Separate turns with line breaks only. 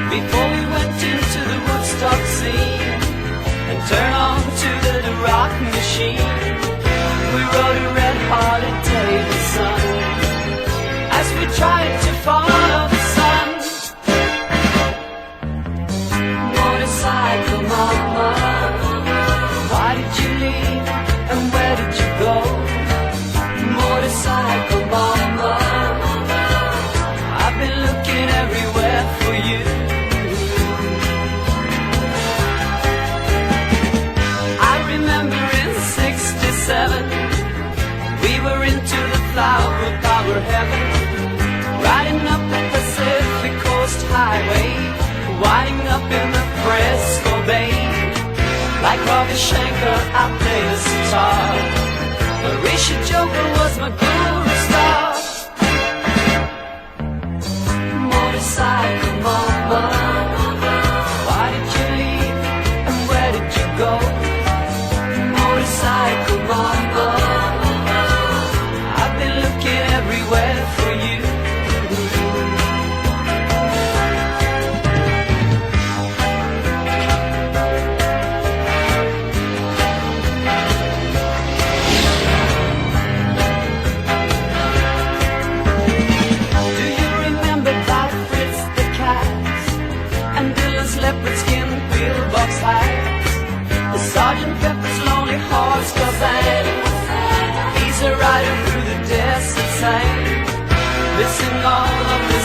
before we went into the Woodstock scene and turned on to the rock machine. We rode a red holiday in the sun as we tried to follow the sun. Motorcycle mama, why did you leave and where did you go? Motorcycle mama, I've been looking everywhere for you. I remember in '67 we were into the flower power heaven, riding up the Pacific Coast Highway, winding up in the Fresco Bay. Like Ravi Shankar, I play the sitar. Marisha Joker was my guru star. Motorcycle mama, why did you leave and where did you go? Motorcycle mama, I've been looking everywhere for you. Leopard skin pillbox hats, the Sergeant Pepper's Lonely Hearts Club Band. He's a rider through the desert sand, missing all of the